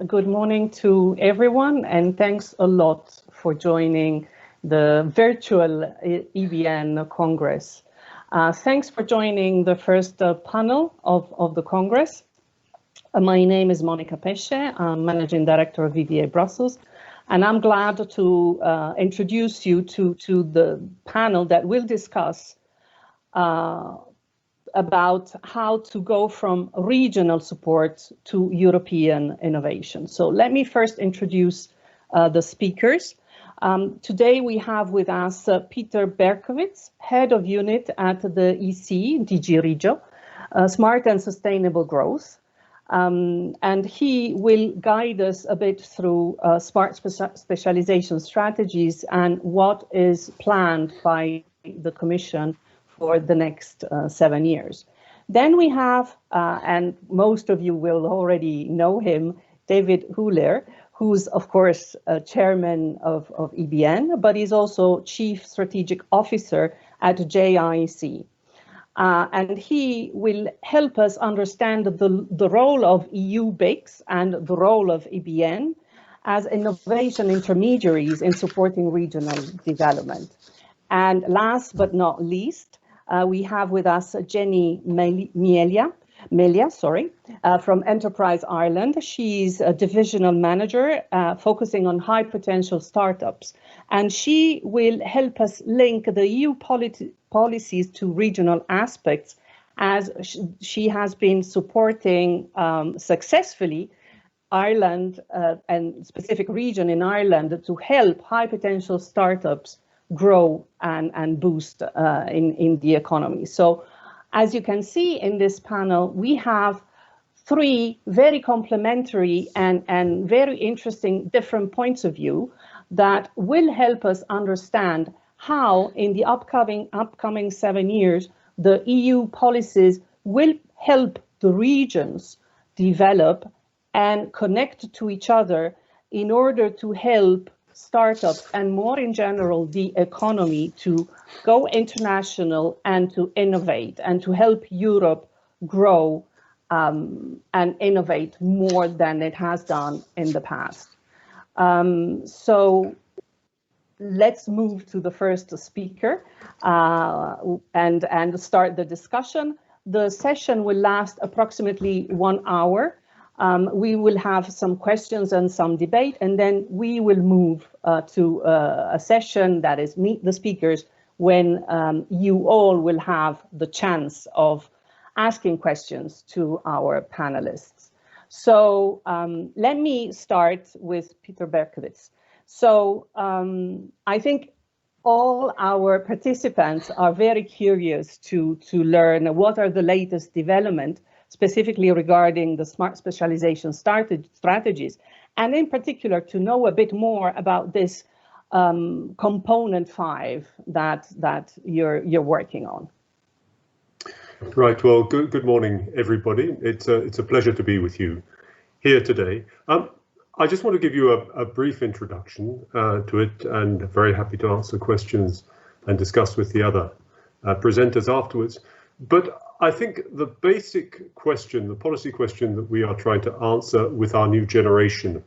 Good morning to everyone, and thanks a lot for joining the virtual EBN Congress. Thanks for joining the first panel of the Congress. My name is Monica Pesce. I'm Managing Director of VBA Brussels, and I'm glad to introduce you to the panel that will discuss about how to go from regional support to European innovation. So let me first introduce the speakers. Today we have with us Peter Berkowitz, Head of Unit at the EC, DG Regio, Smart and Sustainable Growth. And he will guide us a bit through smart specialization strategies and what is planned by the Commission for the next 7 years. Then we have, and most of you will already know him, David Huller, who's of course chairman of EBN, but he's also Chief Strategic Officer at JIC. And he will help us understand the role of EU BICs and the role of EBN as innovation intermediaries in supporting regional development. And last but not least, we have with us Jenny Melia, from Enterprise Ireland. She's a divisional manager focusing on high potential startups. And she will help us link the EU policies to regional aspects, as she has been supporting successfully Ireland and specific region in Ireland to help high potential startups grow and boost in the economy. So as you can see in this panel, we have three very complementary and very interesting different points of view that will help us understand how in the upcoming 7 years, the EU policies will help the regions develop and connect to each other in order to help startups and more in general the economy to go international and to innovate and to help Europe grow and innovate more than it has done in the past. So let's move to the first speaker and start the discussion. The session will last approximately 1 hour. We will have some questions and some debate, and then we will move to a session that is meet the speakers when you all will have the chance of asking questions to our panelists. So let me start with Peter Berkowitz. So I think all our participants are very curious to learn what are the latest developments specifically regarding the smart specialization strategies, and in particular to know a bit more about this component 5 that you're working on. Right. Well, good morning, everybody. It's a pleasure to be with you here today. I just want to give you a brief introduction to it, and very happy to answer questions and discuss with the other presenters afterwards. But I think the basic question, the policy question that we are trying to answer with our new generation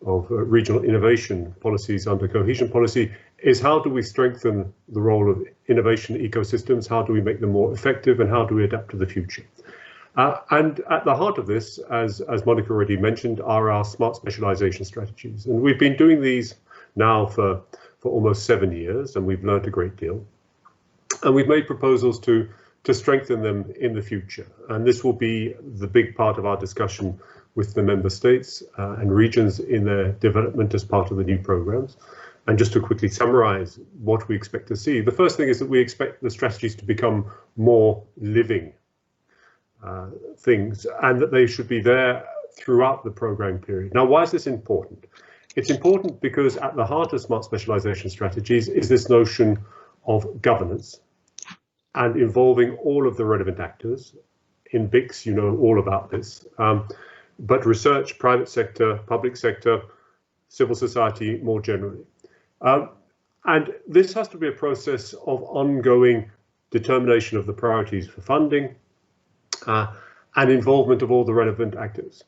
of regional innovation policies under cohesion policy is how do we strengthen the role of innovation ecosystems, how do we make them more effective, and how do we adapt to the future? And at the heart of this, as Monica already mentioned, are our smart specialization strategies. And we've been doing these now for almost 7 years, and we've learned a great deal. And we've made proposals to strengthen them in the future. And this will be the big part of our discussion with the member states and regions in their development as part of the new programs. And just to quickly summarize what we expect to see, the first thing is that we expect the strategies to become more living things, and that they should be there throughout the program period. Now, why is this important? It's important because at the heart of smart specialization strategies is this notion of governance, and involving all of the relevant actors. In BICs, you know all about this, but research, private sector, public sector, civil society more generally. And this has to be a process of ongoing determination of the priorities for funding and involvement of all the relevant actors.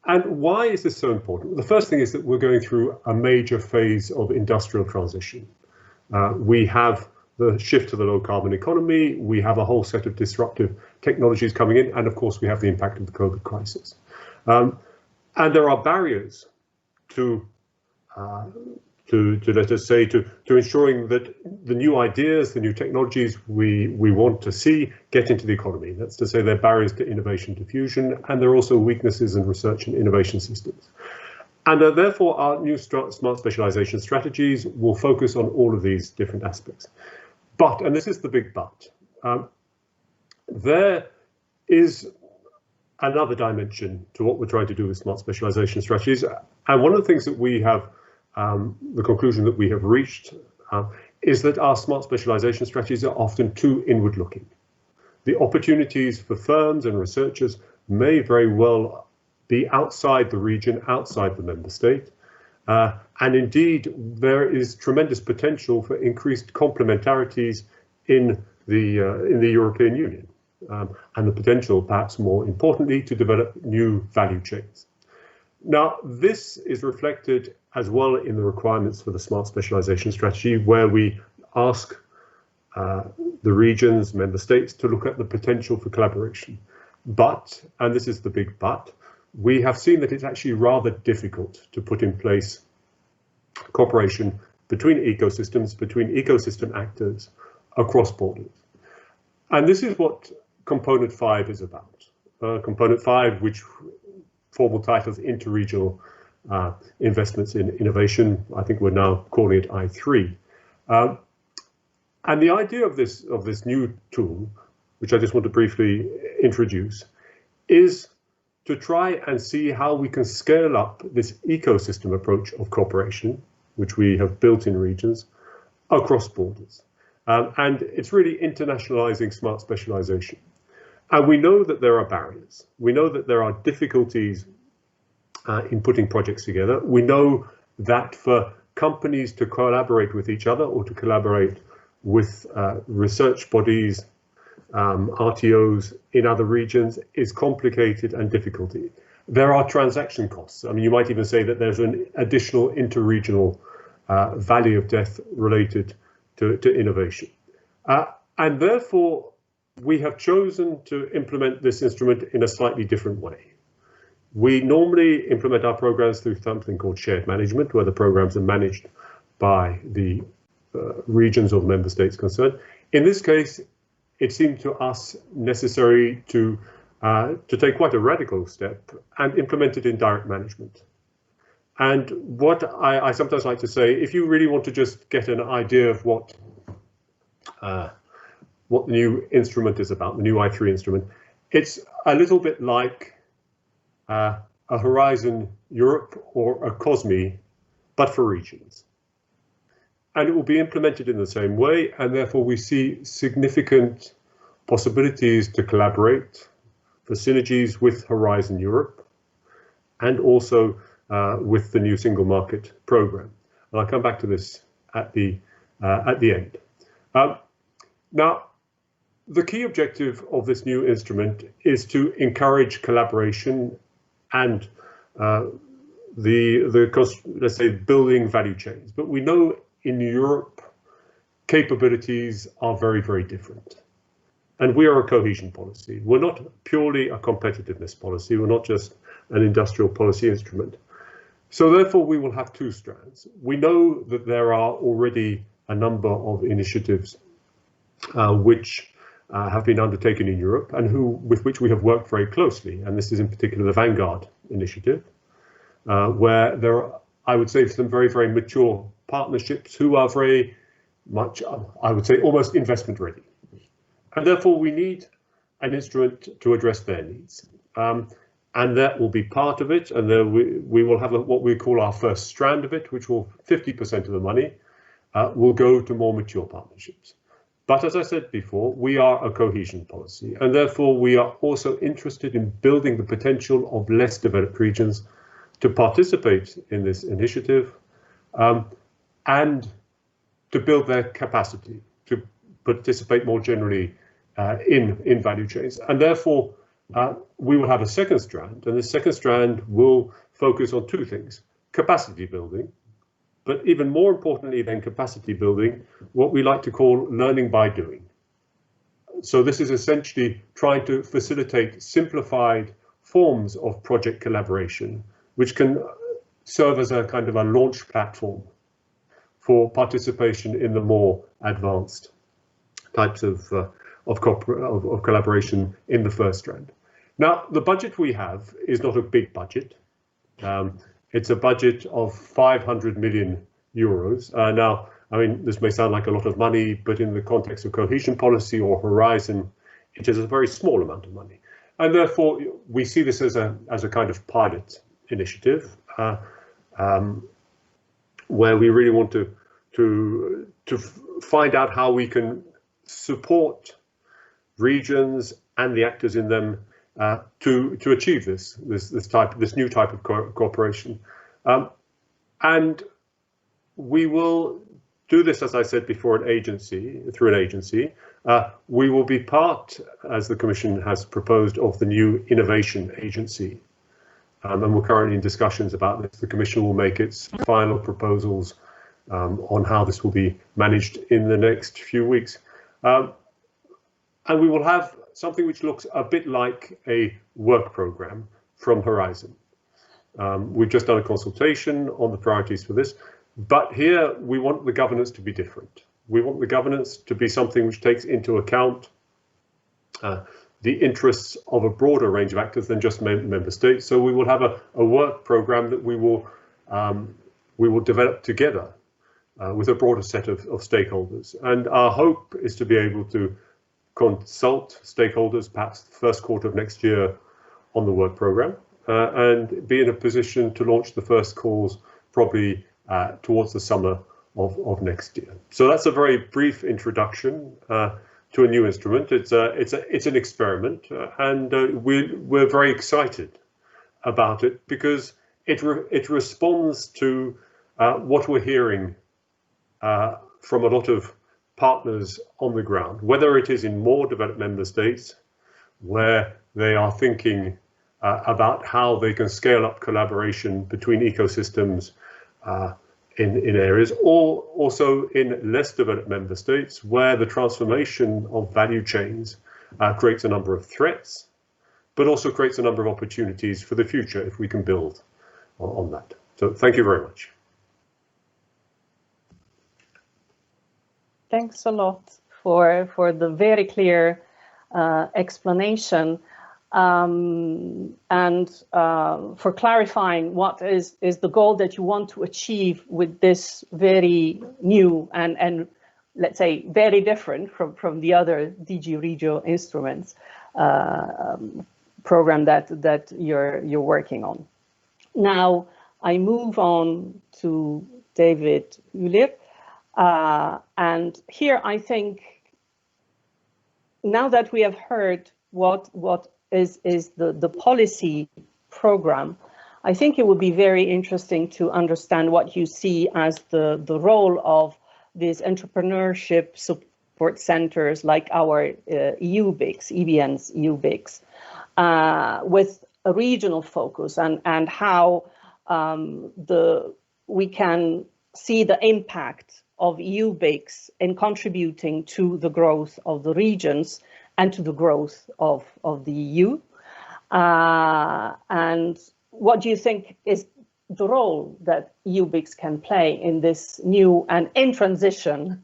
And why is this so important? The first thing is that we're going through a major phase of industrial transition. We have the shift to the low carbon economy, we have a whole set of disruptive technologies coming in, and of course we have the impact of the COVID crisis. And there are barriers to let us say, to ensuring that the new ideas, the new technologies we want to see get into the economy. That's to say, there are barriers to innovation diffusion, and there are also weaknesses in research and innovation systems. And therefore, our new smart specialization strategies will focus on all of these different aspects. But, and this is the big but, there is another dimension to what we're trying to do with smart specialization strategies. And one of the things that we have, the conclusion that we have reached, is that our smart specialization strategies are often too inward looking. The opportunities for firms and researchers may very well be outside the region, outside the member state. And indeed, there is tremendous potential for increased complementarities in the European Union, and the potential, perhaps more importantly, to develop new value chains. Now, this is reflected as well in the requirements for the smart specialization strategy, where we ask the regions, member states, to look at the potential for collaboration. But, and this is the big but, we have seen that it's actually rather difficult to put in place cooperation between ecosystems, between ecosystem actors across borders. And this is what Component 5 is about. Component 5, which formal title is Interregional Investments in Innovation. I think we're now calling it I3. And the idea of this new tool, which I just want to briefly introduce, is to try and see how we can scale up this ecosystem approach of cooperation, which we have built in regions, across borders. And it's really internationalizing smart specialization. And we know that there are barriers. We know that there are difficulties in putting projects together. We know that for companies to collaborate with each other or to collaborate with research bodies, RTOs in other regions is complicated and difficult. There are transaction costs. I mean, you might even say that there's an additional interregional valley of death related to innovation. And therefore, we have chosen to implement this instrument in a slightly different way. We normally implement our programs through something called shared management, where the programs are managed by the regions or the member states concerned. In this case, it seemed to us necessary to take quite a radical step and implement it in direct management. And what I sometimes like to say, if you really want to just get an idea of what the new instrument is about, the new I3 instrument, it's a little bit like a Horizon Europe or a COSME, but for regions. And it will be implemented in the same way, and therefore we see significant possibilities to collaborate for synergies with Horizon Europe and also with the new single market program. And I'll come back to this at the end. Now, the key objective of this new instrument is to encourage collaboration and let's say, building value chains. But we know in Europe, capabilities are very, very different. And we are a cohesion policy. We're not purely a competitiveness policy. We're not just an industrial policy instrument. So therefore, we will have two strands. We know that there are already a number of initiatives which have been undertaken in Europe and with which we have worked very closely. And this is in particular the Vanguard initiative, where there are, I would say, some very, very mature partnerships who are very much, I would say, almost investment ready. And therefore, we need an instrument to address their needs. And that will be part of it. And then we will have what we call our first strand of it, which will 50% of the money will go to more mature partnerships. But as I said before, we are a cohesion policy, and therefore we are also interested in building the potential of less developed regions to participate in this initiative and to build their capacity to participate more generally in value chains. And therefore, we will have a second strand, and the second strand will focus on two things: capacity building, but even more importantly than capacity building, what we like to call learning by doing. So this is essentially trying to facilitate simplified forms of project collaboration, which can serve as a kind of a launch platform for participation in the more advanced types of collaboration in the first strand. Now, the budget we have is not a big budget. It's a budget of 500 million euros. Now, I mean, this may sound like a lot of money, but in the context of cohesion policy or Horizon, it is a very small amount of money. And therefore, we see this as a kind of pilot initiative, where we really want to find out how we can support regions and the actors in them to achieve this new type of cooperation. And we will do this, as I said before, through an agency. We will be part, as the Commission has proposed, of the new innovation agency. And we're currently in discussions about this. The Commission will make its final proposals on how this will be managed in the next few weeks. And we will have something which looks a bit like a work programme from Horizon. We've just done a consultation on the priorities for this, but here we want the governance to be different. We want the governance to be something which takes into account the interests of a broader range of actors than just member states. So we will have a work programme that we will develop together with a broader set of stakeholders. And our hope is to be able to consult stakeholders perhaps the first quarter of next year on the work programme and be in a position to launch the first calls probably towards the summer of next year. So that's a very brief introduction to a new instrument. It's an experiment, and we're very excited about it because it responds to what we're hearing from a lot of partners on the ground, whether it is in more developed member states where they are thinking about how they can scale up collaboration between ecosystems in areas, or also in less developed member states where the transformation of value chains creates a number of threats, but also creates a number of opportunities for the future if we can build on that. So thank you very much. Thanks a lot for the very clear explanation and for clarifying what is the goal that you want to achieve with this very new and let's say very different from the other DG Regio instruments program that you're working on. Now I move on to David Ulir. And here I think, now that we have heard what is the policy program, I think it would be very interesting to understand what you see as the role of these entrepreneurship support centers like our EU BICs, EBN's EU BICs, with a regional focus and how we can see the impact of EU BICs in contributing to the growth of the regions and to the growth of the EU. And what do you think is the role that EU BICs can play in this new and in transition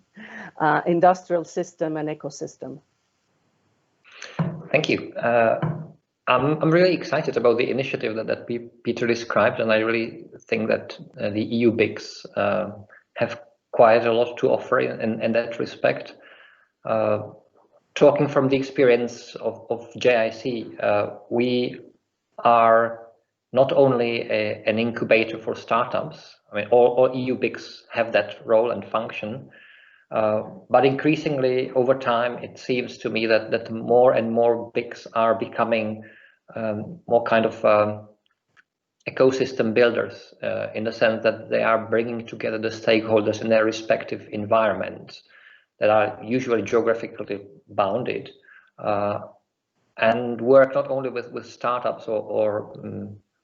industrial system and ecosystem? Thank you. I'm really excited about the initiative that Peter described, and I really think that the EU BICs have quite a lot to offer in that respect. Talking from the experience of JIC, we are not only an incubator for startups. I mean, all EU BICs have that role and function, but increasingly over time, it seems to me that more and more BICs are becoming more kind of ecosystem builders in the sense that they are bringing together the stakeholders in their respective environments that are usually geographically bounded. and work not only with startups or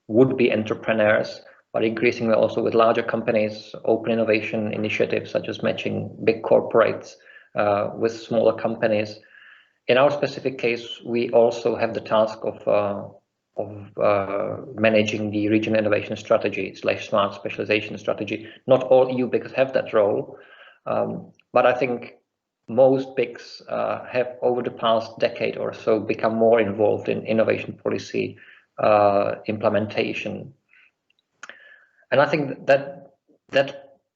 would-be entrepreneurs, but increasingly also with larger companies, open innovation initiatives such as matching big corporates with smaller companies. In our specific case, we also have the task of managing the regional innovation strategy / smart specialization strategy. Not all EU BICs have that role, but I think most BICs have over the past decade or so become more involved in innovation policy implementation. And I think that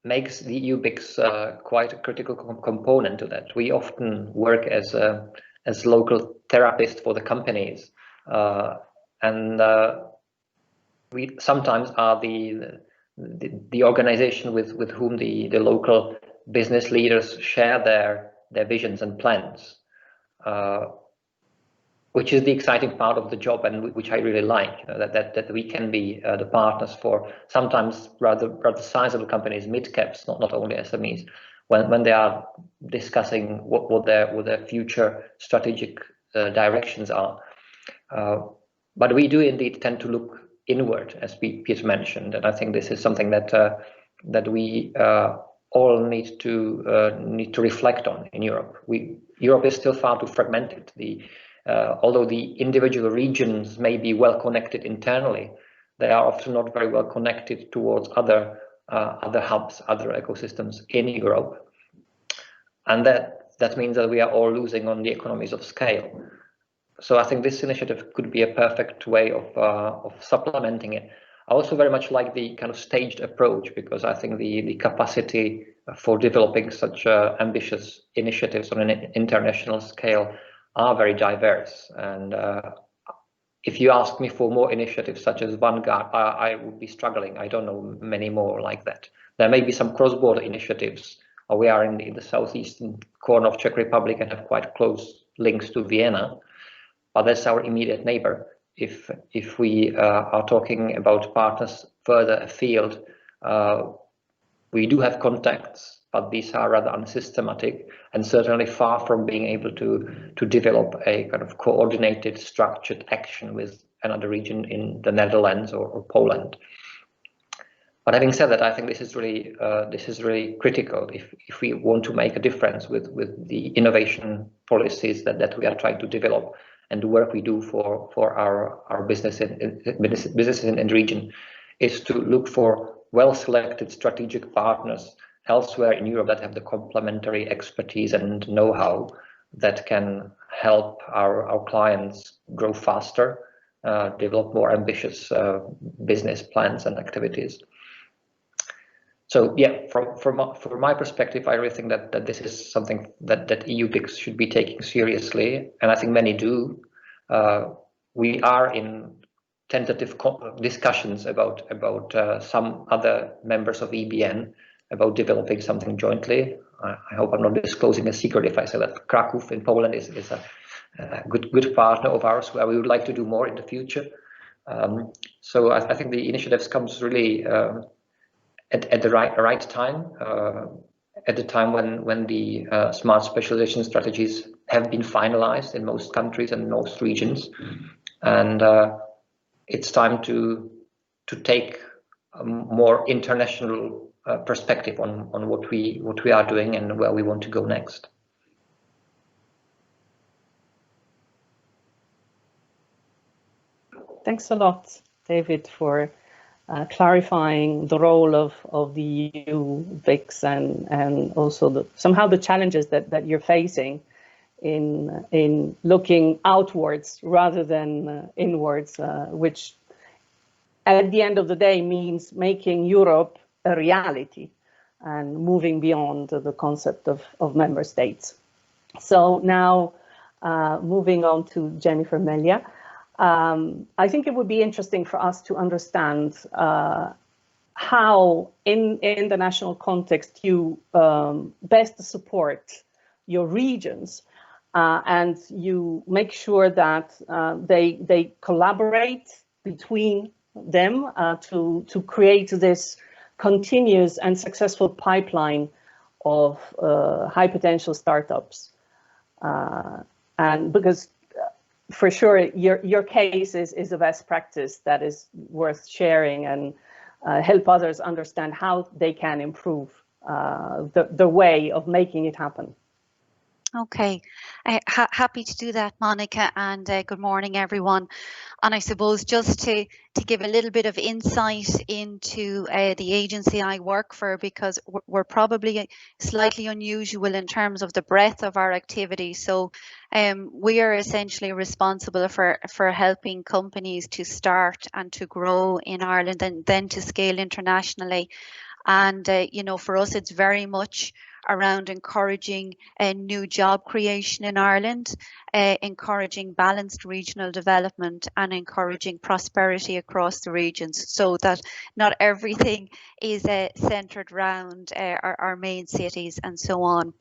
makes the EU BICs quite a critical component to that. We often work as local therapists for the companies, and we sometimes are the organization with whom the local business leaders share their visions and plans, which is the exciting part of the job, and which I really like. That we can be the partners for sometimes rather sizable companies, mid caps, not only SMEs, when they are discussing what their future strategic directions are. But we do indeed tend to look inward, as Peter mentioned, and I think this is something that we all need to reflect on in Europe. Europe is still far too fragmented. Although the individual regions may be well connected internally, they are often not very well connected towards other hubs, other ecosystems in Europe, and that means that we are all losing on the economies of scale. So I think this initiative could be a perfect way of supplementing it. I also very much like the kind of staged approach, because I think the capacity for developing such ambitious initiatives on an international scale are very diverse. And if you ask me for more initiatives such as Vanguard, I would be struggling. I don't know many more like that. There may be some cross-border initiatives. We are in the southeastern corner of Czech Republic and have quite close links to Vienna, but that's our immediate neighbor. If we are talking about partners further afield, we do have contacts, but these are rather unsystematic and certainly far from being able to develop a kind of coordinated, structured action with another region in the Netherlands or Poland. But having said that, I think this is really critical if we want to make a difference with the innovation policies that we are trying to develop, and the work we do for our businesses in the region, is to look for well-selected strategic partners elsewhere in Europe that have the complementary expertise and know-how that can help our clients grow faster, develop more ambitious business plans and activities. So yeah, from my perspective, I really think that this is something that EU BICs should be taking seriously, and I think many do. We are in tentative discussions about some other members of EBN about developing something jointly. I hope I'm not disclosing a secret if I say that Kraków in Poland is a good partner of ours where we would like to do more in the future. So I think the initiatives comes really at the right time, at the time when the smart specialization strategies have been finalized in most countries and most regions, and it's time to take a more international perspective on what we are doing and where we want to go next. Thanks a lot, David, for clarifying the role of the EU BICs and also somehow the challenges that you're facing in looking outwards rather than inwards, which at the end of the day means making Europe a reality and moving beyond the concept of member states. So now moving on to Jennifer Melia. I think it would be interesting for us to understand how in the national context you best support your regions and you make sure that they collaborate between them to create this continuous and successful pipeline of high potential startups. And because for sure, your case is a best practice that is worth sharing, and help others understand how they can improve the way of making it happen. Okay, happy to do that, Monica, and good morning, everyone. And I suppose just to give a little bit of insight into the agency I work for, because we're probably slightly unusual in terms of the breadth of our activity. So we are essentially responsible for helping companies to start and to grow in Ireland and then to scale internationally. And, you know, for us, it's very much around encouraging new job creation in Ireland, encouraging balanced regional development, and encouraging prosperity across the regions, so that not everything is centred around our main cities and so on.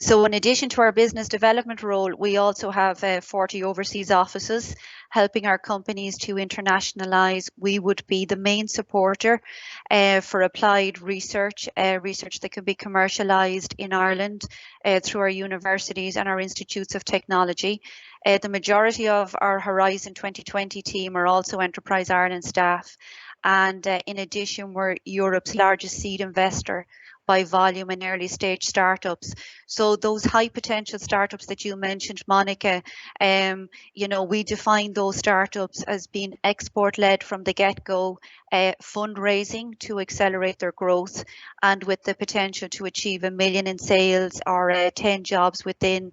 So in addition to our business development role, we also have 40 overseas offices helping our companies to internationalise. We would be the main supporter for applied research, research that can be commercialised in Ireland through our universities and our institutes of technology. The majority of our Horizon 2020 team are also Enterprise Ireland staff. And in addition, we're Europe's largest seed investor by volume in early stage startups. So those high potential startups that you mentioned, Monica, you know, we define those startups as being export led from the get-go, fundraising to accelerate their growth, and with the potential to achieve $1 million in sales or 10 jobs within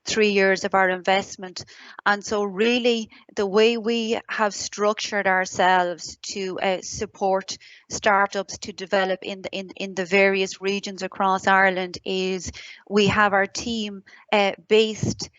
3 years of our investment. And so really the way we have structured ourselves to support startups to develop in the various regions across Ireland is we have our team based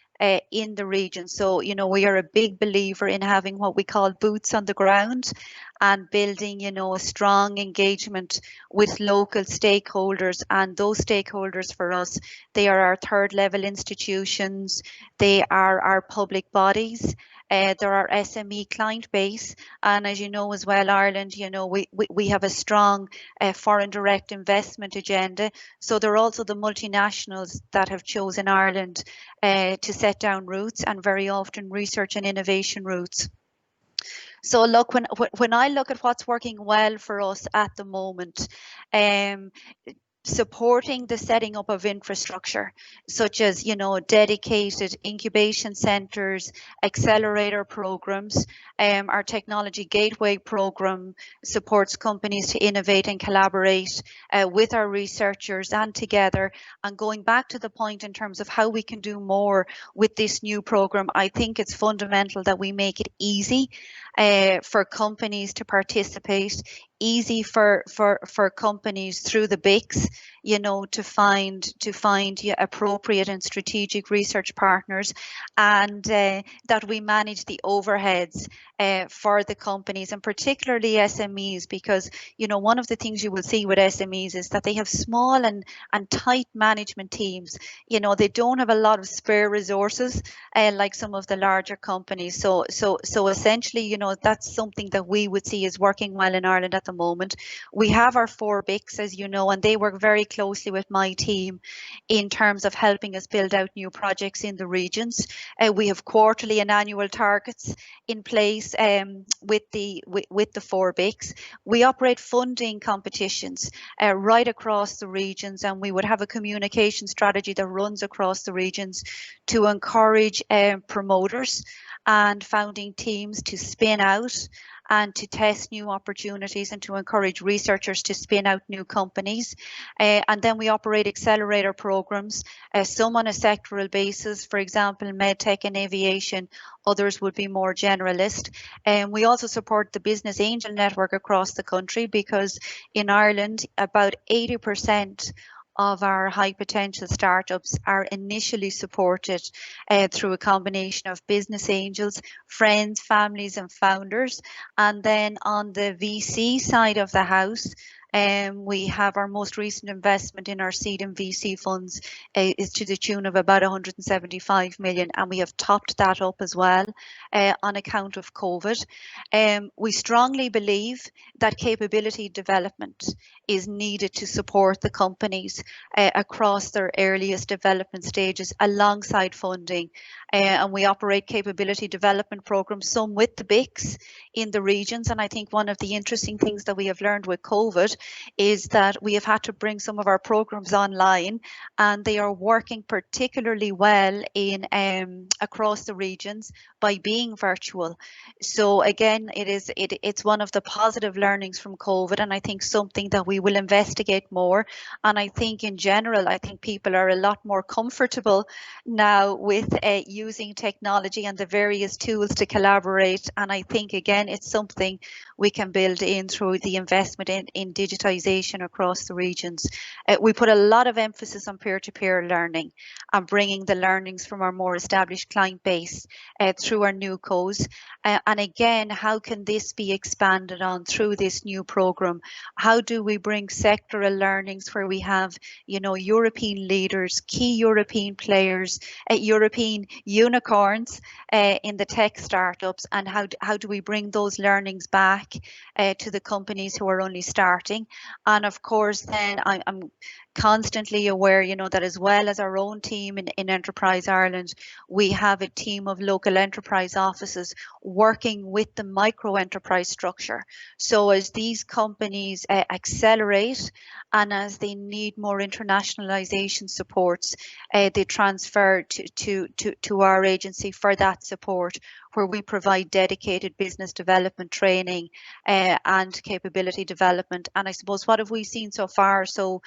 in the region. So, you know, we are a big believer in having what we call boots on the ground and building, you know, a strong engagement with local stakeholders. And those stakeholders for us, they are our third level institutions, they are our public bodies, they're our SME client base. And as you know as well, Ireland, you know, we have a strong foreign direct investment agenda. So they're also the multinationals that have chosen Ireland to set down roots, and very often research and innovation routes. So look, when I look at what's working well for us at the moment, supporting the setting up of infrastructure, such as, you know, dedicated incubation centres, accelerator programs. Our technology gateway program supports companies to innovate and collaborate with our researchers and together. And going back to the point in terms of how we can do more with this new program, I think it's fundamental that we make it easy for companies to participate, easy for companies through the BICs, you know, to find appropriate and strategic research partners, and that we manage the overheads for the companies, and particularly SMEs, because, you know, one of the things you will see with SMEs is that they have small and tight management teams. You know, they don't have a lot of spare resources like some of the larger companies. So essentially, you know, that's something that we would see is working well in Ireland at the moment. We have our 4 BICs, as you know, and they work very closely with my team in terms of helping us build out new projects in the regions. We have quarterly and annual targets in place with the 4 BICs. We operate funding competitions right across the regions, and we would have a communication strategy that runs across the regions to encourage promoters and founding teams to spin out and to test new opportunities, and to encourage researchers to spin out new companies. And then we operate accelerator programs, some on a sectoral basis, for example, medtech and aviation. Others would be more generalist. And we also support the business angel network across the country, because in Ireland, about 80% of our high potential startups are initially supported through a combination of business angels, friends, families and founders. And then on the VC side of the house, we have our most recent investment in our seed and VC funds is to the tune of about 175 million, and we have topped that up as well on account of COVID. We strongly believe that capability development is needed to support the companies across their earliest development stages alongside funding. and we operate capability development programs, some with the BICs in the regions. And I think one of the interesting things that we have learned with COVID is that we have had to bring some of our programs online, and they are working particularly well in across the regions by being virtual. So again, it's one of the positive learnings from COVID, and I think something that we will investigate more. And I think in general, I think people are a lot more comfortable now with using technology and the various tools to collaborate. And I think again, it's something we can build in through the investment in digitization across the regions. We put a lot of emphasis on peer-to-peer learning and bringing the learnings from our more established client base through our new codes. And again, how can this be expanded on through this new program? How do we bring sectoral learnings where we have, you know, European leaders, key European players, European unicorns in the tech startups, and how do we bring those learnings back to the companies who are only starting? And of course, then I'm constantly aware, you know, that as well as our own team in Enterprise Ireland, we have a team of local enterprise offices working with the micro enterprise structure. So as these companies accelerate and as they need more internationalization supports, they transfer to our agency for that support, where we provide dedicated business development training and capability development. And I suppose, what have we seen so far? So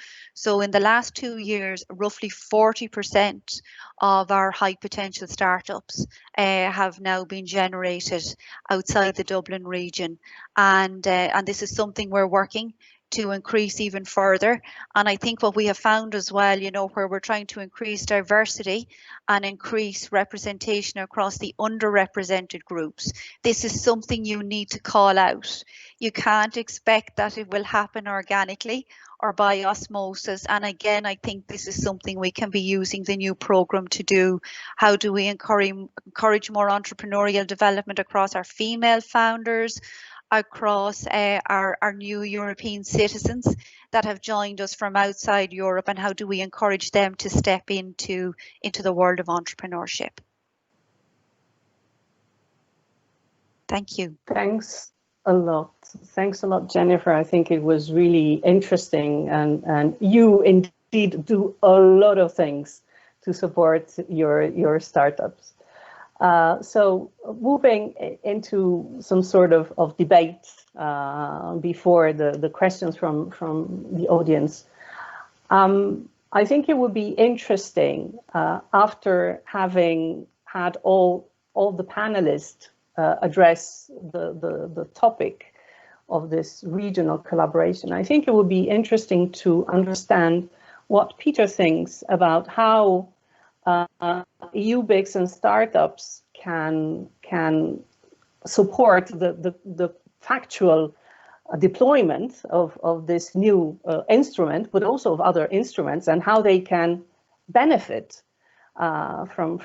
in the last 2 years, roughly 40% of our high potential startups have now been generated outside the Dublin region. And this is something we're working to increase even further. And I think what we have found as well, you know, where we're trying to increase diversity and increase representation across the underrepresented groups, this is something you need to call out. You can't expect that it will happen organically or by osmosis. And again, I think this is something we can be using the new program to do. How do we encourage more entrepreneurial development across our female founders, across our new European citizens that have joined us from outside Europe, and how do we encourage them to step into the world of entrepreneurship? Thank you. Thanks a lot. Thanks a lot, Jennifer. I think it was really interesting, and you indeed do a lot of things to support your startups. So moving into some sort of debate before the questions from the audience. I think it would be interesting after having had all the panelists address the topic of this regional collaboration. I think it would be interesting to understand what Peter thinks about how EU BICs and startups can support the factual deployment of this new instrument, but also of other instruments, and how they can benefit from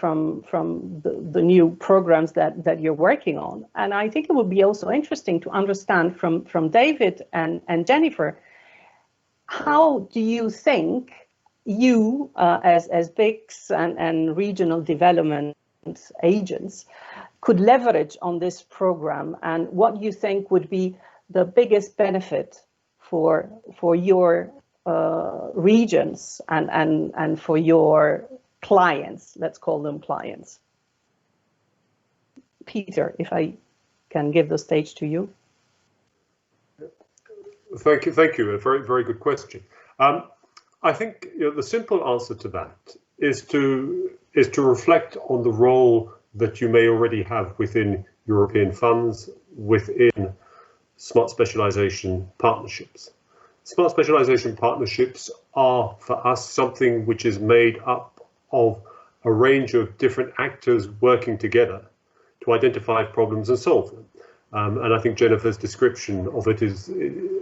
the new programs that you're working on. And I think it would be also interesting to understand from David and Jennifer, how do you think you as BICs and regional development agents could leverage on this program, and what you think would be the biggest benefit for your regions and for your clients? Let's call them clients. Peter, if I can give the stage to you. Thank you. A very good question. I think, you know, the simple answer to that is to reflect on the role that you may already have within European funds, within smart specialization partnerships. Smart specialization partnerships are, for us, something which is made up of a range of different actors working together to identify problems and solve them. And I think Jennifer's description of it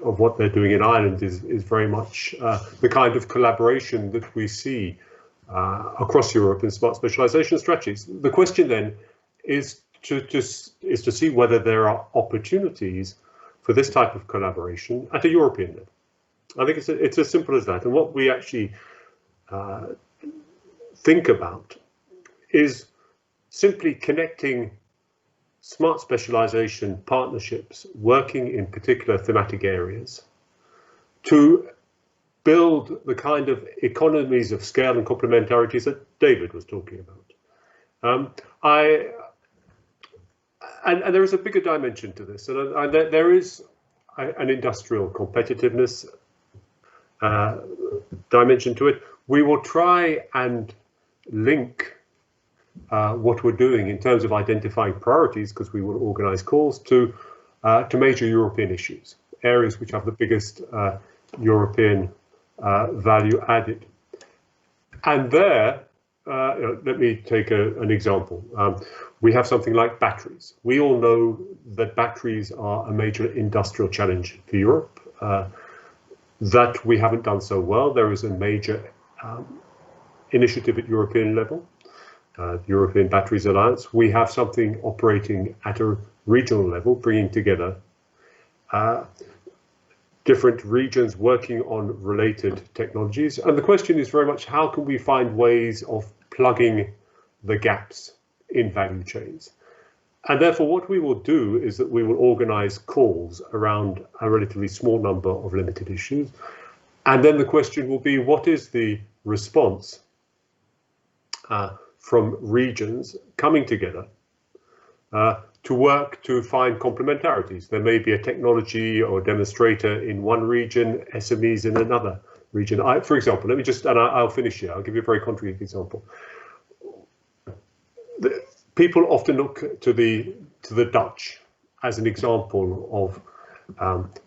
of what they're doing in Ireland is very much the kind of collaboration that we see across Europe in smart specialization strategies. The question then is to see whether there are opportunities for this type of collaboration at a European level. I think it's as simple as that. And what we actually think about is simply connecting smart specialization partnerships working in particular thematic areas to build the kind of economies of scale and complementarities that David was talking about. And there is a bigger dimension to this, and there is an industrial competitiveness dimension to it. We will try and link what we're doing in terms of identifying priorities, because we will organize calls to major European issues, areas which have the biggest European value added. And there, let me take an example. We have something like batteries. We all know that batteries are a major industrial challenge for Europe, that we haven't done so well. There is a major initiative at European level, the European Batteries Alliance. We have something operating at a regional level, bringing together different regions working on related technologies. And the question is very much, how can we find ways of plugging the gaps in value chains? And therefore, what we will do is that we will organize calls around a relatively small number of limited issues. And then the question will be, what is the response from regions coming together to work to find complementarities? There may be a technology or demonstrator in one region, SMEs in another region. For example, let me just, and I'll finish here. I'll give you a very concrete example. People often look to the Dutch as an example of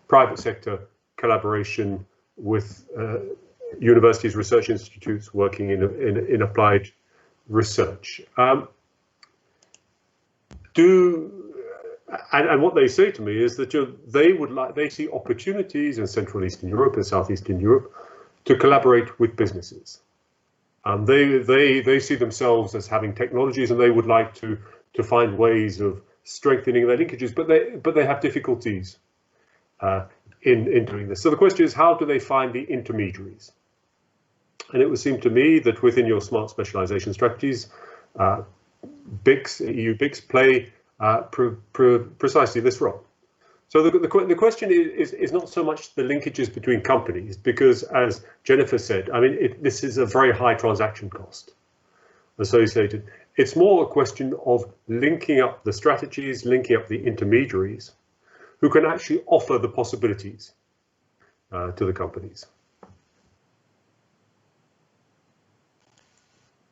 private sector collaboration with universities, research institutes working in applied research. And what they say to me is that they see opportunities in Central Eastern Europe and Southeastern Europe to collaborate with businesses. They see themselves as having technologies, and they would like to find ways of strengthening their linkages, but they have difficulties in doing this. So the question is, how do they find the intermediaries? And it would seem to me that within your smart specialization strategies, BICs, EU BICs play precisely this role. So the question is not so much the linkages between companies, because as Jennifer said, I mean, this is a very high transaction cost associated. It's more a question of linking up the strategies, linking up the intermediaries who can actually offer the possibilities to the companies.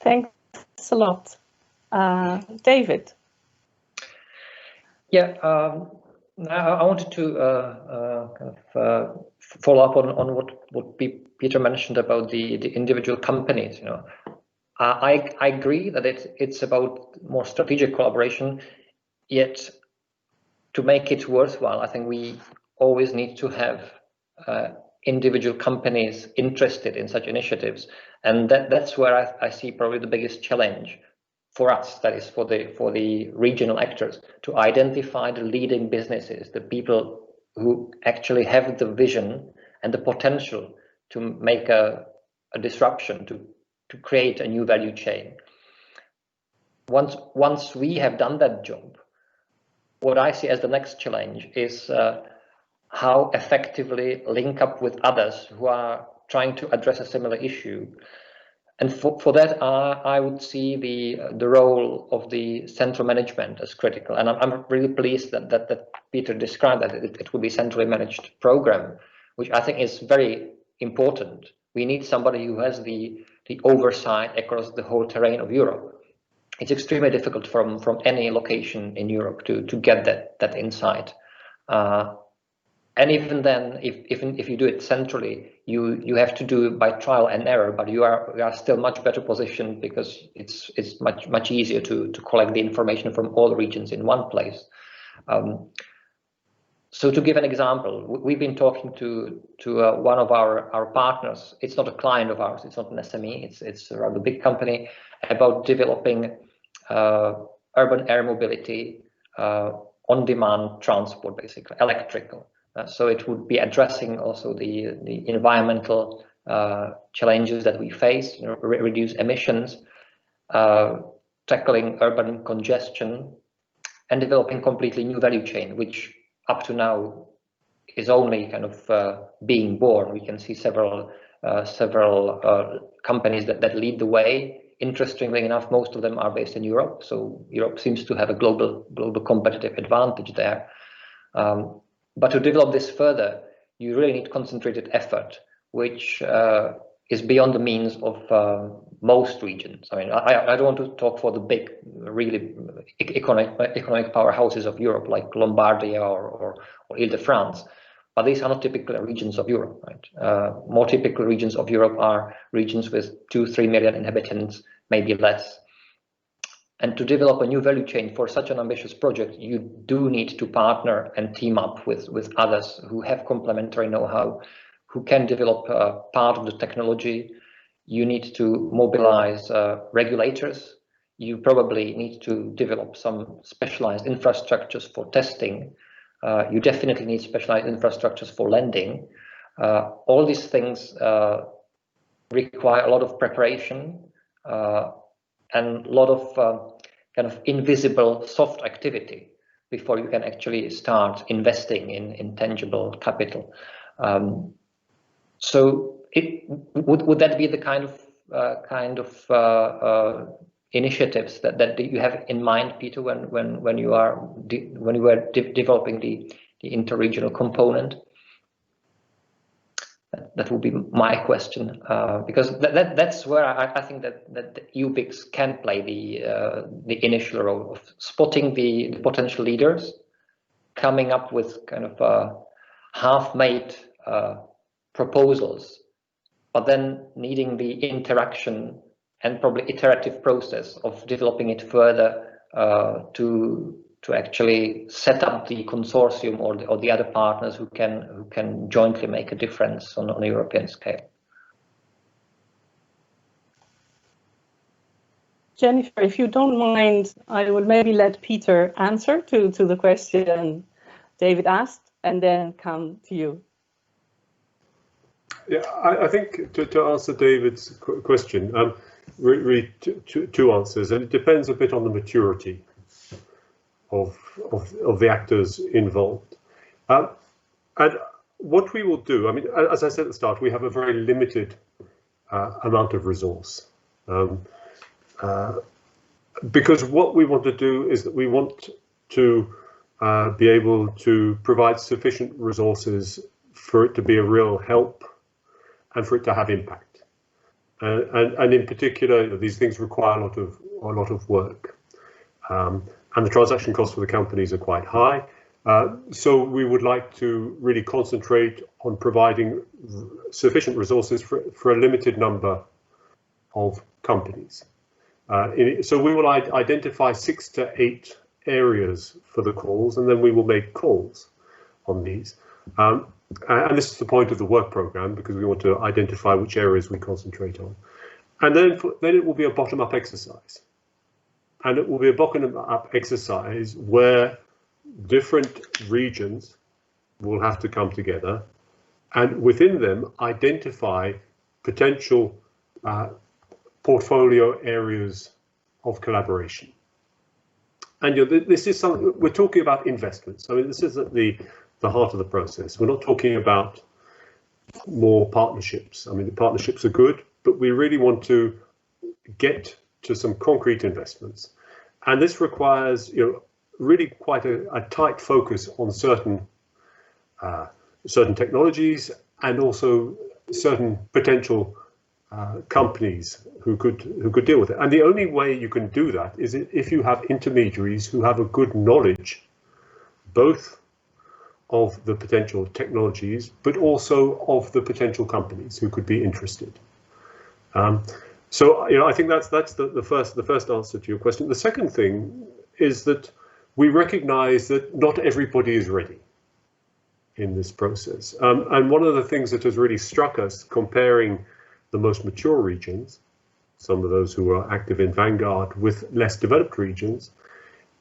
Thanks a lot. David. Yeah. I wanted to kind of follow up on what Peter mentioned about the individual companies. You know, I agree that it's about more strategic collaboration. Yet, to make it worthwhile, I think we always need to have individual companies interested in such initiatives, and that's where I see probably the biggest challenge for us, that is for the regional actors, to identify the leading businesses, the people who actually have the vision and the potential to make a disruption, to create a new value chain. Once we have done that job, what I see as the next challenge is how effectively link up with others who are trying to address a similar issue. And for that, I would see the role of the central management as critical. And I'm really pleased that Peter described that it would be a centrally managed program, which I think is very important. We need somebody who has the oversight across the whole terrain of Europe. It's extremely difficult from any location in Europe to get that insight. And even then, if you do it centrally, you have to do it by trial and error, but you are still much better positioned, because it's much easier to collect the information from all regions in one place. So to give an example, we've been talking to one of our partners. It's not a client of ours, it's not an SME, it's a rather big company, about developing urban air mobility, on-demand transport, basically electrical. So it would be addressing also the environmental challenges that we face, reduce emissions, tackling urban congestion and developing completely new value chain, which up to now is only kind of being born. We can see several companies that lead the way. Interestingly enough, most of them are based in Europe, so Europe seems to have a global competitive advantage there. But to develop this further, you really need concentrated effort, which is beyond the means of most regions. I mean, I don't want to talk for the big, really economic powerhouses of Europe, like Lombardia or Ile-de-France, but these are not typical regions of Europe, right? More typical regions of Europe are regions with 2-3 million inhabitants, maybe less. And to develop a new value chain for such an ambitious project, you do need to partner and team up with others who have complementary know-how, who can develop part of the technology. You need to mobilize regulators. You probably need to develop some specialized infrastructures for testing. You definitely need specialized infrastructures for lending. All these things require a lot of preparation and a lot of kind of invisible soft activity before you can actually start investing in tangible capital. So would that be the kind of initiatives that you have in mind, Peter, when you were developing the interregional component? That would be my question, because that's where I think that EU BICs can play the initial role of spotting the potential leaders, coming up with kind of half-made proposals, but then needing the interaction and probably iterative process of developing it further to actually set up the consortium or the other partners who can jointly make a difference on a European scale. Jennifer, if you don't mind, I will maybe let Peter answer to the question David asked, and then come to you. Yeah, I think to answer David's question, really two answers, and it depends a bit on the maturity of the actors involved. And what we will do, I mean, as I said at the start, we have a very limited amount of resource. Because what we want to do is that we want to be able to provide sufficient resources for it to be a real help and for it to have impact. And in particular, these things require a lot of work. And the transaction costs for the companies are quite high. So we would like to really concentrate on providing sufficient resources for a limited number of companies. So we will identify 6 to 8 areas for the calls, and then we will make calls on these. And this is the point of the work program, because we want to identify which areas we concentrate on. And then it will be a bottom-up exercise. And it will be a bottom-up exercise where different regions will have to come together and within them identify potential portfolio areas of collaboration. And this is something we're talking about investments. I mean, this is at the heart of the process. We're not talking about more partnerships. I mean, the partnerships are good, but we really want to get to some concrete investments. And this requires, really quite a tight focus on certain technologies and also certain potential companies who could deal with it. And the only way you can do that is if you have intermediaries who have a good knowledge, both of the potential technologies, but also of the potential companies who could be interested. So I think that's the first answer to your question. The second thing is that we recognize that not everybody is ready in this process. And one of the things that has really struck us comparing the most mature regions, some of those who are active in Vanguard, with less developed regions,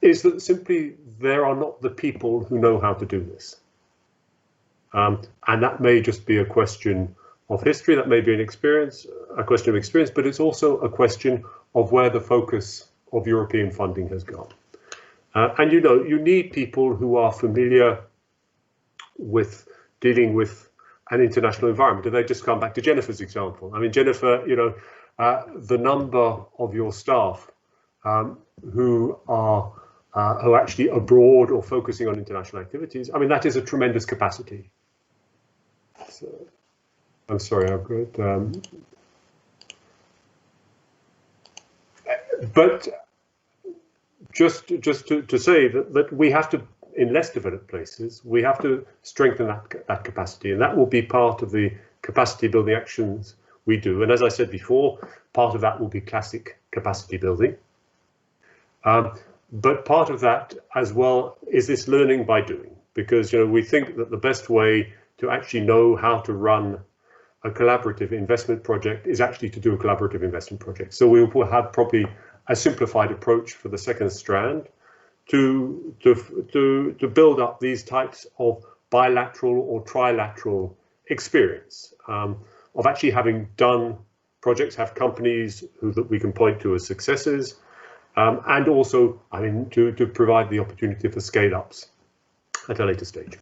is that simply there are not the people who know how to do this. And that may just be a question of history, that may be a question of experience, but it's also a question of where the focus of European funding has gone. And you need people who are familiar with dealing with an international environment. And I just come back to Jennifer's example. I mean, Jennifer, the number of your staff who are actually abroad or focusing on international activities, I mean, that is a tremendous capacity. So, I'm sorry, I've got. But just to say that we have to, in less developed places, we have to strengthen that capacity, and that will be part of the capacity building actions we do. And as I said before, part of that will be classic capacity building. But part of that as well is this learning by doing, because we think that the best way to actually know how to run a collaborative investment project is actually to do a collaborative investment project. So we will have probably a simplified approach for the second strand to build up these types of bilateral or trilateral experience of actually having done projects, have companies that we can point to as successes, and also, I mean, to provide the opportunity for scale-ups at a later stage.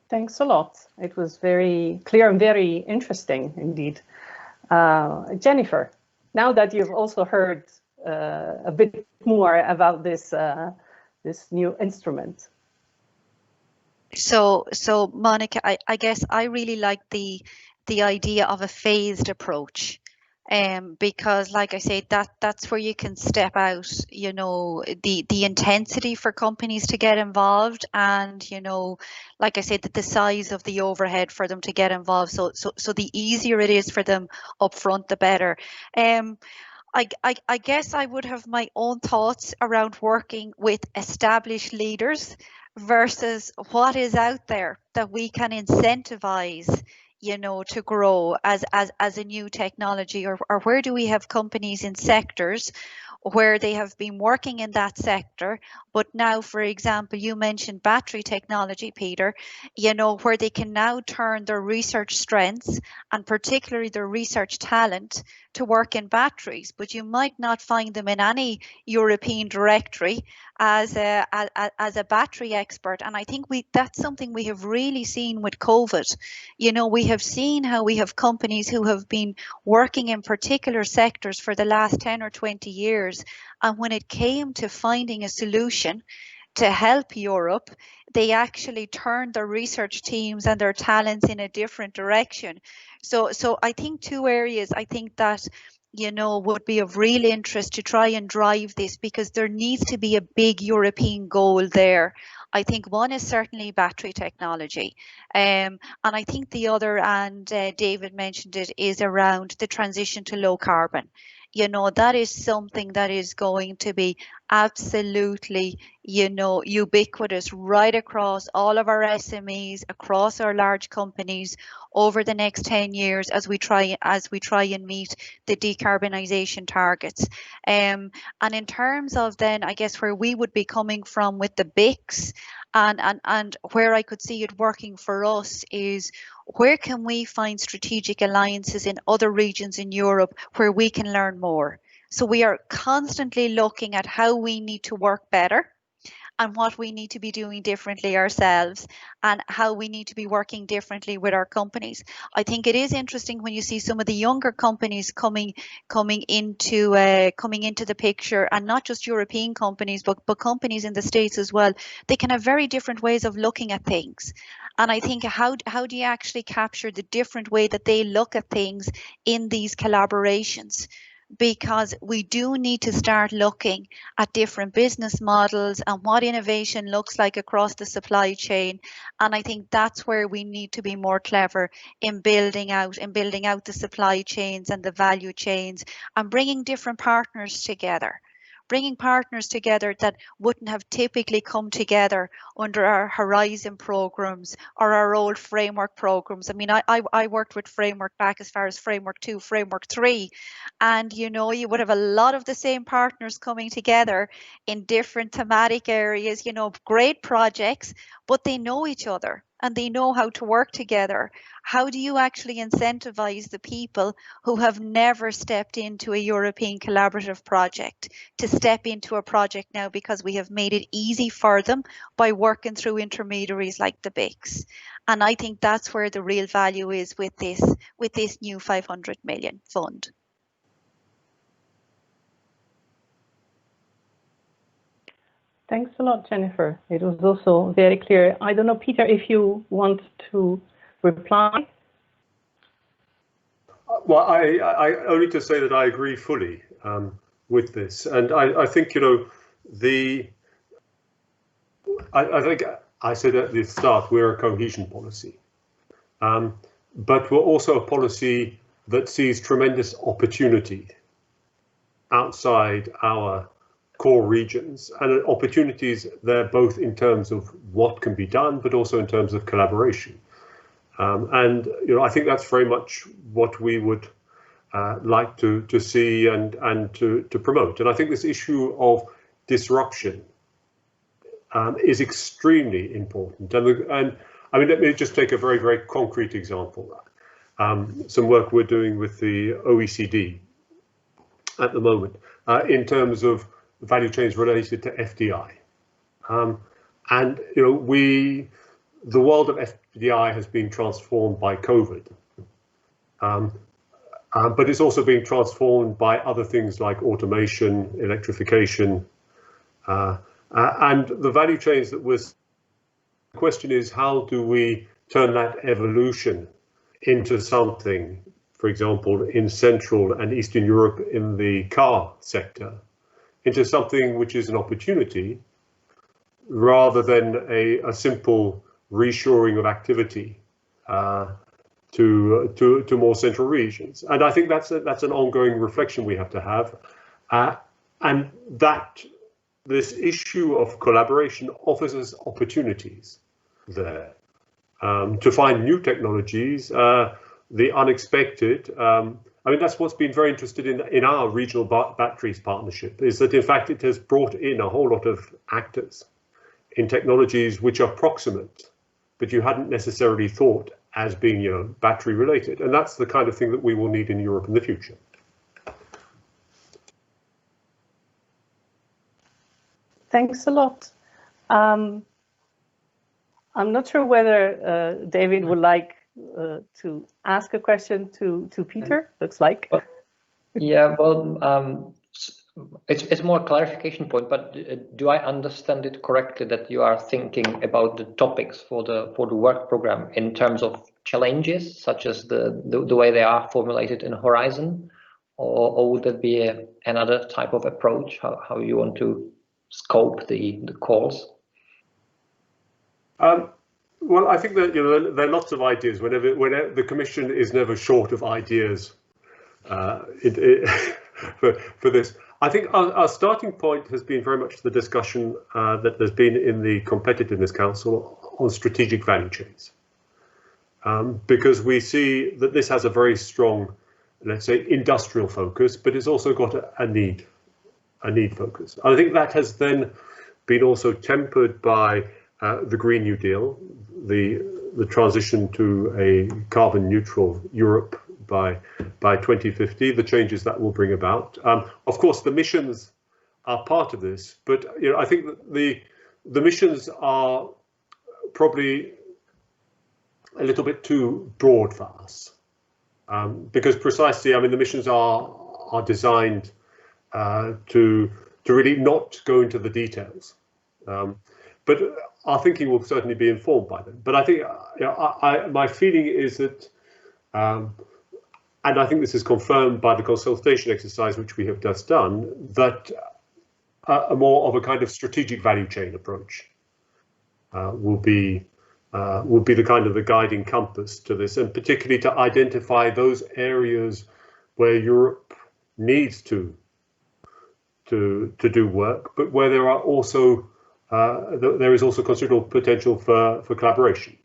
Thanks a lot. It was very clear and very interesting indeed. Jennifer, now that you've also heard a bit more about this new instrument. So Monica, I guess I really like the idea of a phased approach. Because like I say, that's where you can step out, the intensity for companies to get involved, and like I said, that the size of the overhead for them to get involved. So the easier it is for them up front, the better. I guess I would have my own thoughts around working with established leaders versus what is out there that we can incentivize to grow as a new technology, or where do we have companies in sectors where they have been working in that sector, but now, for example, you mentioned battery technology, Peter, where they can now turn their research strengths and particularly their research talent to work in batteries, but you might not find them in any European directory as a battery expert. And I think that's something we have really seen with COVID. We have seen how we have companies who have been working in particular sectors for the last 10 or 20 years. And when it came to finding a solution to help Europe, they actually turned their research teams and their talents in a different direction. So I think two areas I think that would be of real interest to try and drive this, because there needs to be a big European goal there. I think one is certainly battery technology. And I think the other, and David mentioned it, is around the transition to low carbon. That is something that is going to be absolutely, ubiquitous right across all of our SMEs, across our large companies over the next 10 years as we try and meet the decarbonisation targets. And in terms of then, I guess, where we would be coming from with the BICs, and where I could see it working for us is, where can we find strategic alliances in other regions in Europe where we can learn more? So we are constantly looking at how we need to work better and what we need to be doing differently ourselves, and how we need to be working differently with our companies. I think it is interesting when you see some of the younger companies coming into the picture, and not just European companies, but companies in the States as well. They can have very different ways of looking at things. And I think how do you actually capture the different way that they look at things in these collaborations? Because we do need to start looking at different business models and what innovation looks like across the supply chain. And I think that's where we need to be more clever in building out the supply chains and the value chains, and bringing different partners together. Bringing partners together that wouldn't have typically come together under our Horizon programs or our old framework programs. I mean, I worked with framework back as far as framework 2, framework 3, and you would have a lot of the same partners coming together in different thematic areas, great projects, but they know each other. and they know how to work together, how do you actually incentivize the people who have never stepped into a European collaborative project to step into a project now, because we have made it easy for them by working through intermediaries like the BICs? And I think that's where the real value is with this new 500 million fund. Thanks a lot, Jennifer. It was also very clear. I don't know, Peter, if you want to reply. Well, I only to say that I agree fully with this, and I think, you know, I think I said at the start, we're a cohesion policy, but we're also a policy that sees tremendous opportunity outside our core regions, and opportunities there both in terms of what can be done, but also in terms of collaboration. And you know, I think that's very much what we would like to see and to promote. And I think this issue of disruption is extremely important. And I mean, let me just take a very, very concrete example. Some work we're doing with the OECD at the moment in terms of value chains related to FDI. And you know, the world of FDI has been transformed by COVID, but it's also being transformed by other things like automation, electrification, and the value chains that was. The question is, how do we turn that evolution into something, for example, in Central and Eastern Europe in the car sector, into something which is an opportunity rather than a simple reshoring of activity to more central regions. And I think that's an ongoing reflection we have to have, and that this issue of collaboration offers us opportunities there to find new technologies, the unexpected. I mean, that's what's been very interested in our regional batteries partnership, is that in fact it has brought in a whole lot of actors in technologies which are proximate, but you hadn't necessarily thought as being, you know, battery related. And that's the kind of thing that we will need in Europe in the future. Thanks a lot. I'm not sure whether David would like to ask a question to Peter, looks like. Well, yeah, well, it's more a clarification point, but do I understand it correctly that you are thinking about the topics for the work program in terms of challenges, such as the way they are formulated in Horizon, or would that be another type of approach, how you want to scope the calls? Well, I think that, you know, there are lots of ideas. Whenever the Commission is never short of ideas for this. I think our starting point has been very much the discussion that there's been in the Competitiveness Council on strategic value chains, because we see that this has a very strong, let's say, industrial focus, but it's also got a need focus. I think that has then been also tempered by the Green New Deal, the transition to a carbon neutral Europe by 2050, the changes that will bring about. Of course, the missions are part of this, but you know, I think that the missions are probably a little bit too broad for us, because precisely, I mean, the missions are designed to really not go into the details, but our thinking will certainly be informed by them. But I think, you know, my feeling is that, and I think this is confirmed by the consultation exercise which we have just done, that a more of a kind of strategic value chain approach will be the kind of the guiding compass to this, and particularly to identify those areas where Europe needs to do work, but where there are also there is also considerable potential for collaboration.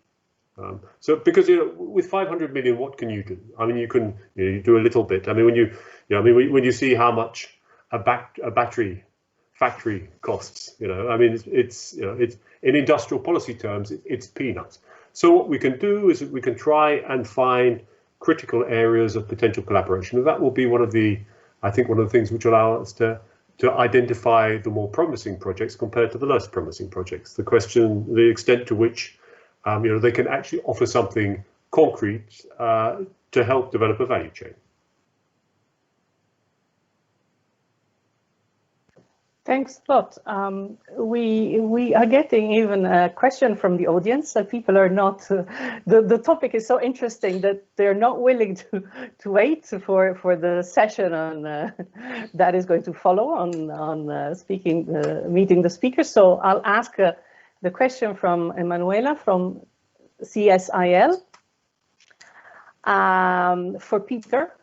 So, because, you know, with 500 million, what can you do? I mean, you can, you know, you do a little bit. I mean, when you see how much a battery factory costs, you know, I mean, it's you know, it's in industrial policy terms, it's peanuts. So what we can do is that we can try and find critical areas of potential collaboration. And that will be one of the things which allow us to identify the more promising projects compared to the less promising projects. The extent to which they can actually offer something concrete to help develop a value chain. Thanks a lot. We are getting even a question from the audience. So people are not. The topic is so interesting that they're not willing to wait for the session on that is going to follow on meeting the speakers. So I'll ask the question from Emanuela from CSIL for Peter.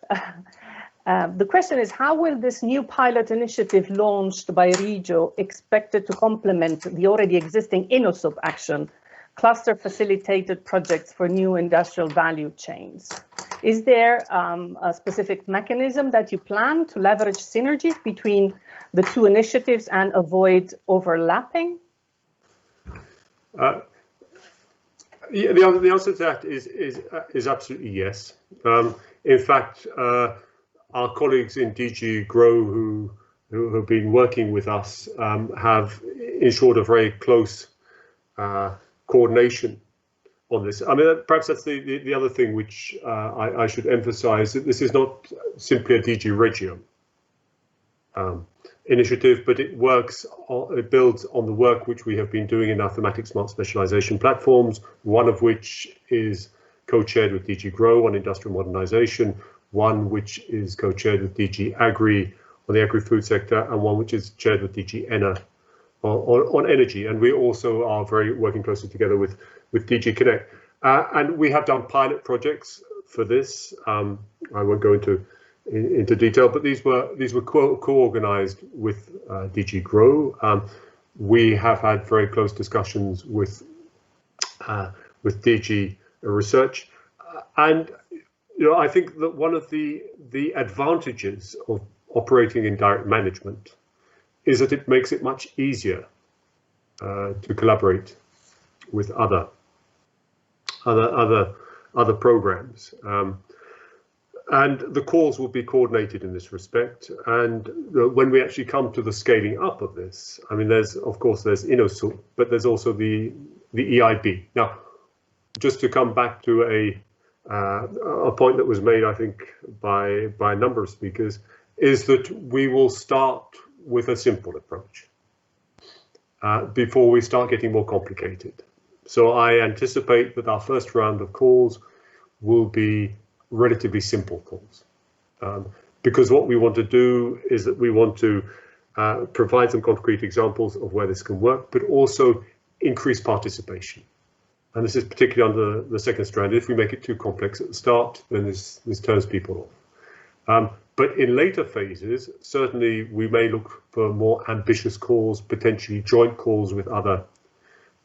The question is, how will this new pilot initiative launched by Regio expected to complement the already existing InnoSub action, cluster facilitated projects for new industrial value chains? Is there a specific mechanism that you plan to leverage synergies between the two initiatives and avoid overlapping? The answer to that is absolutely yes. In fact, our colleagues in DG GROW who have been working with us have ensured a very close coordination on this. I mean, perhaps that's the other thing which I should emphasize, that this is not simply a DG Regio initiative, but it builds on the work which we have been doing in our thematic smart specialization platforms, one of which is co-chaired with DG GROW on industrial modernization, one which is co-chaired with DG Agri on the agri-food sector, and one which is chaired with DG ENA on energy. And we also are working closely together with DG Connect. And we have done pilot projects for this. I won't go into detail, but these were co-organized with DG GROW. We have had very close discussions with DG Research, and I think that one of the advantages of operating in direct management is that it makes it much easier to collaborate with other programs. And the calls will be coordinated in this respect. And when we actually come to the scaling up of this, I mean, there's InnoSub, but there's also the EIB. Now, just to come back to a point that was made, I think, by a number of speakers, is that we will start with a simple approach before we start getting more complicated. So I anticipate that our first round of calls will be relatively simple calls, because what we want to do is that we want to provide some concrete examples of where this can work, but also increase participation. And this is particularly under the second strand. If we make it too complex at the start, then this turns people off. But in later phases, certainly we may look for more ambitious calls, potentially joint calls with other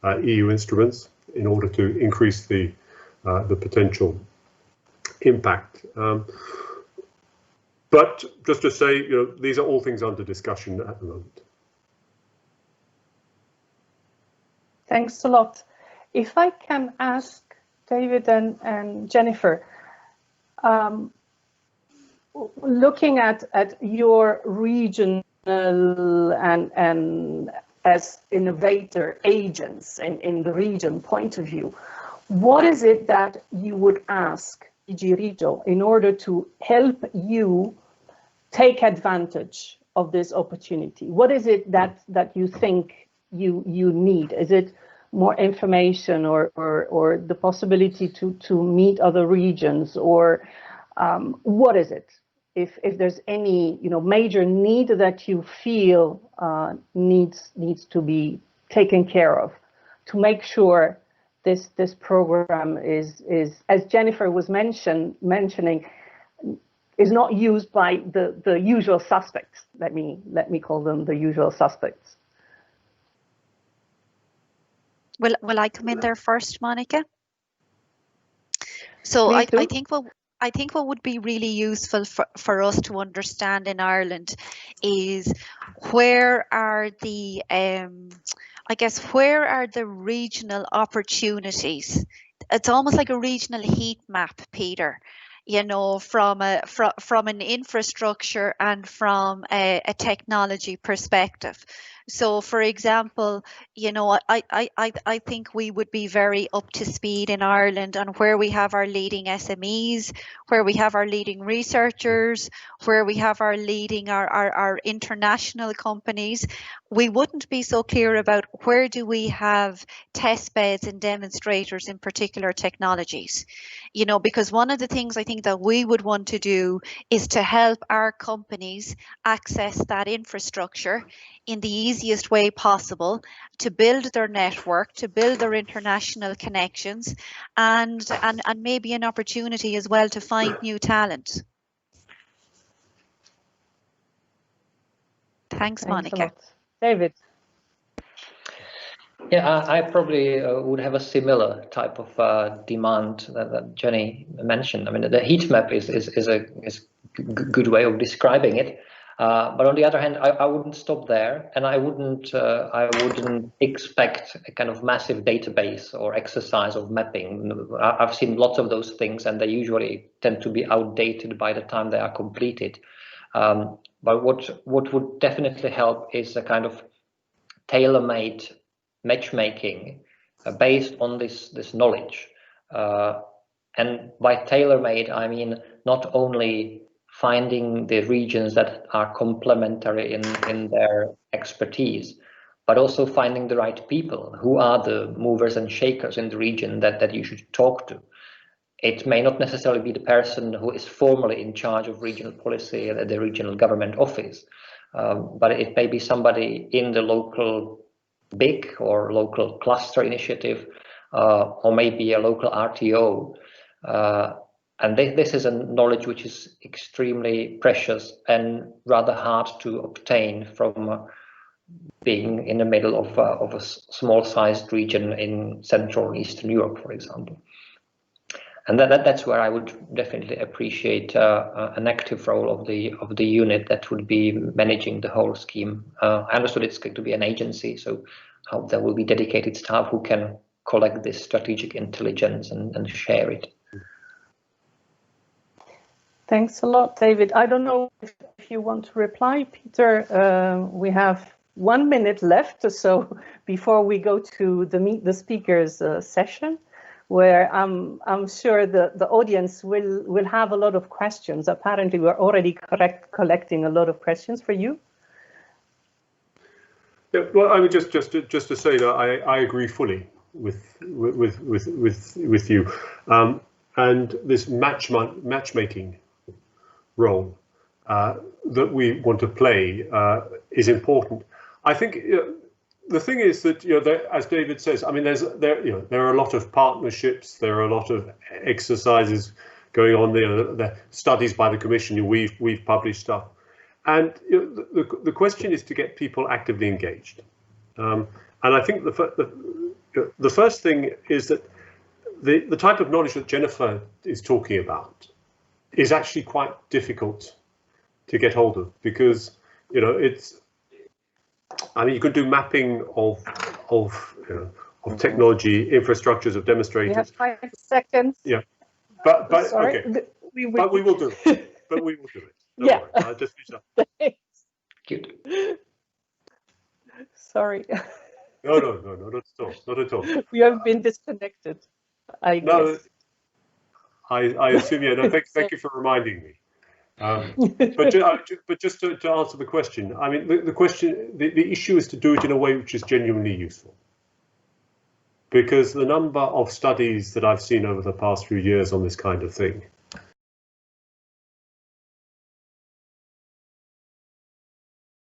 EU instruments in order to increase the potential impact. But just to say, these are all things under discussion at the moment. Thanks a lot. If I can ask David and Jennifer, looking at your regional and as innovator agents in the region point of view, what is it that you would ask DG Regio in order to help you take advantage of this opportunity? What is it that you think you need? Is it more information or the possibility to meet other regions, or what is it? If there's any major need that you feel needs to be taken care of to make sure this program is as Jennifer was mentioning, is not used by the usual suspects. Let me call them the usual suspects. Will I come in there first, Monica? So I think what would be really useful for us to understand in Ireland is where are the where are the regional opportunities it's almost like a regional heat map, Peter, you know, from an infrastructure and from a technology perspective. So, for example, you know, I think we would be very up to speed in Ireland on where we have our leading SMEs, where we have our leading researchers, where we have our leading our international companies. We wouldn't be so clear about where do we have test beds and demonstrators in particular technologies. You know, because one of the things I think that we would want to do is to help our companies access that infrastructure in the easiest way possible, to build their network, to build their international connections, and maybe an opportunity as well to find new talent. Thanks, Monica. David. Yeah, I probably would have a similar type of demand that Jenny mentioned. I mean, the heat map is a good way of describing it. But on the other hand, I wouldn't stop there, and I wouldn't expect a kind of massive database or exercise of mapping. I've seen lots of those things, and they usually tend to be outdated by the time they are completed. But what would definitely help is a kind of tailor-made matchmaking based on this knowledge. And by tailor-made, I mean not only finding the regions that are complementary in their expertise, but also finding the right people. Who are the movers and shakers in the region that you should talk to? It may not necessarily be the person who is formally in charge of regional policy at the regional government office, but it may be somebody in the local BIC or local cluster initiative, or maybe a local RTO. And this is a knowledge which is extremely precious and rather hard to obtain from being in the middle of a small-sized region in Central and Eastern Europe, for example. And that's where I would definitely appreciate an active role of the unit that would be managing the whole scheme. I understood it's going to be an agency, so there will be dedicated staff who can collect this strategic intelligence and share it. Thanks a lot, David. I don't know if you want to reply, Peter. We have 1 minute left, so before we go to the Meet the Speakers session, where I'm sure the audience will have a lot of questions. Apparently, we're already collecting a lot of questions for you. Yeah, well, I mean, just to say that I agree fully with you, and this matchmaking role that we want to play is important. I think the thing is that, you know, as David says, I mean, there are a lot of partnerships, there are a lot of exercises going on there, the studies by the Commission. We've published stuff, and you know, the question is to get people actively engaged. And I think the first thing is that the type of knowledge that Jennifer is talking about is actually quite difficult to get hold of, because, you know, I mean, you can do mapping of technology infrastructures, of demonstrators. We have 5 seconds. Yeah, but sorry, okay, but we will do it. But we will do it. Don't yeah. worry. I'll just finish up. Good. No, Sorry. not at all. Not at all. We have been disconnected, I guess. I assume, yeah. No, thank you for reminding me. But just to answer the question, I mean, the issue is to do it in a way which is genuinely useful. Because the number of studies that I've seen over the past few years on this kind of thing